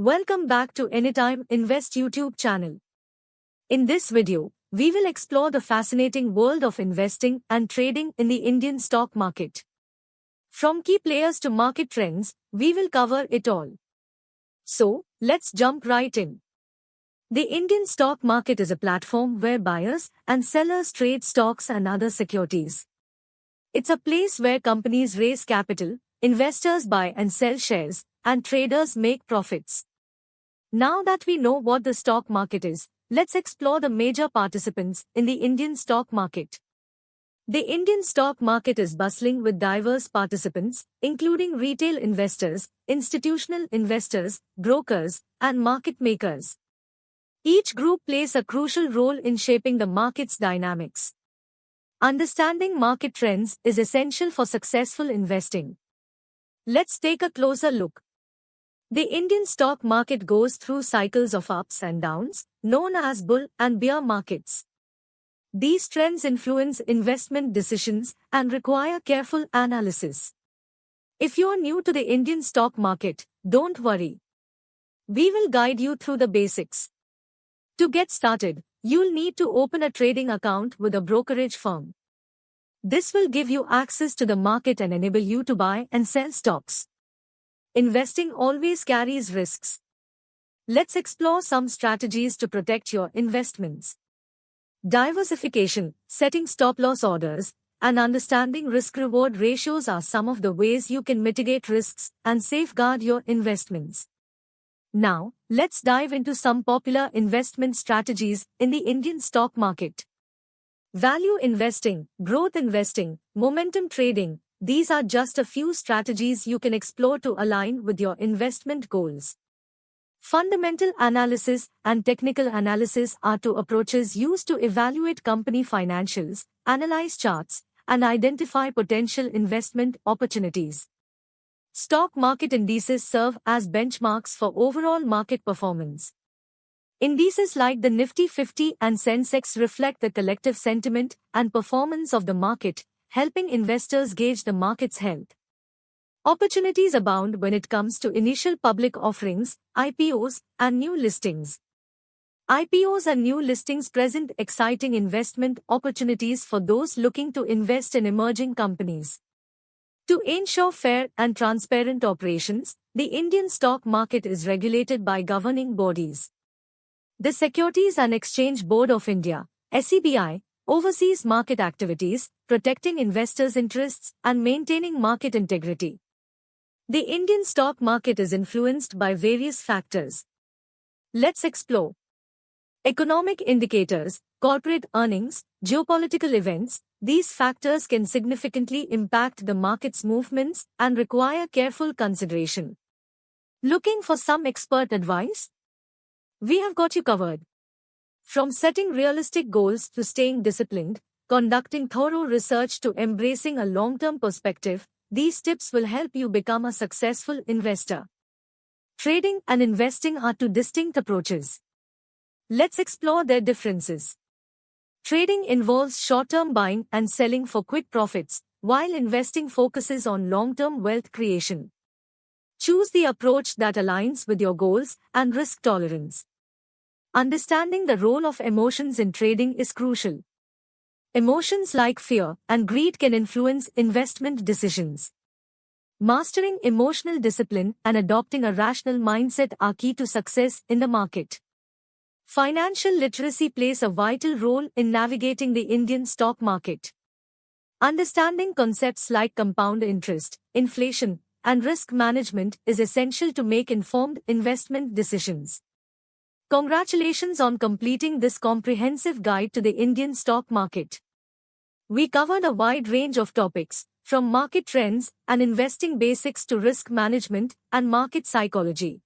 Welcome back to Anytime Invest YouTube channel. In this video, we will explore the fascinating world of investing and trading in the Indian stock market. From key players to market trends, we will cover it all. So, let's jump right in. The Indian stock market is a platform where buyers and sellers trade stocks and other securities. It's a place where companies raise capital, investors buy and sell shares, and traders make profits. Now that we know what the stock market is, let's explore the major participants in the Indian stock market. The Indian stock market is bustling with diverse participants, including retail investors, institutional investors, brokers, and market makers. Each group plays a crucial role in shaping the market's dynamics. Understanding market trends is essential for successful investing. Let's take a closer look. The Indian stock market goes through cycles of ups and downs, known as bull and bear markets. These trends influence investment decisions and require careful analysis. If you are new to the Indian stock market, don't worry. We will guide you through the basics. To get started, you'll need to open a trading account with a brokerage firm. This will give you access to the market and enable you to buy and sell stocks. Investing always carries risks. Let's explore some strategies to protect your investments. Diversification, setting stop-loss orders, and understanding risk-reward ratios are some of the ways you can mitigate risks and safeguard your investments. Now, let's dive into some popular investment strategies in the Indian stock market. Value investing, growth investing, momentum trading. These are just a few strategies you can explore to align with your investment goals. Fundamental analysis and technical analysis are two approaches used to evaluate company financials, analyze charts, and identify potential investment opportunities. Stock market indices serve as benchmarks for overall market performance. Indices like the Nifty 50 and Sensex reflect the collective sentiment and performance of the market, helping investors gauge the market's health. Opportunities abound when it comes to initial public offerings, IPOs, and new listings. IPOs and new listings present exciting investment opportunities for those looking to invest in emerging companies. To ensure fair and transparent operations, the Indian stock market is regulated by governing bodies. The Securities and Exchange Board of India, SEBI, oversees market activities, protecting investors' interests and maintaining market integrity. The Indian stock market is influenced by various factors. Let's explore. Economic indicators, corporate earnings, geopolitical events. These factors can significantly impact the market's movements and require careful consideration. Looking for some expert advice? We have got you covered. From setting realistic goals to staying disciplined, conducting thorough research to embracing a long-term perspective, these tips will help you become a successful investor. Trading and investing are two distinct approaches. Let's explore their differences. Trading involves short-term buying and selling for quick profits, while investing focuses on long-term wealth creation. Choose the approach that aligns with your goals and risk tolerance. Understanding the role of emotions in trading is crucial. Emotions like fear and greed can influence investment decisions. Mastering emotional discipline and adopting a rational mindset are key to success in the market. Financial literacy plays a vital role in navigating the Indian stock market. Understanding concepts like compound interest, inflation, and risk management is essential to make informed investment decisions. Congratulations on completing this comprehensive guide to the Indian stock market. We covered a wide range of topics, from market trends and investing basics to risk management and market psychology.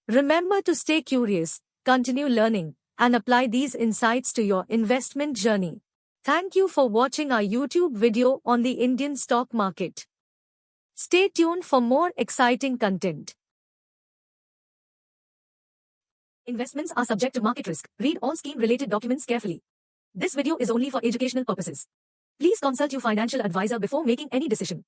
Remember to stay curious, continue learning, and apply these insights to your investment journey. Thank you for watching our YouTube video on the Indian stock market. Stay tuned for more exciting content. Investments are subject to market risk. Read all scheme-related documents carefully. This video is only for educational purposes. Please consult your financial advisor before making any decision.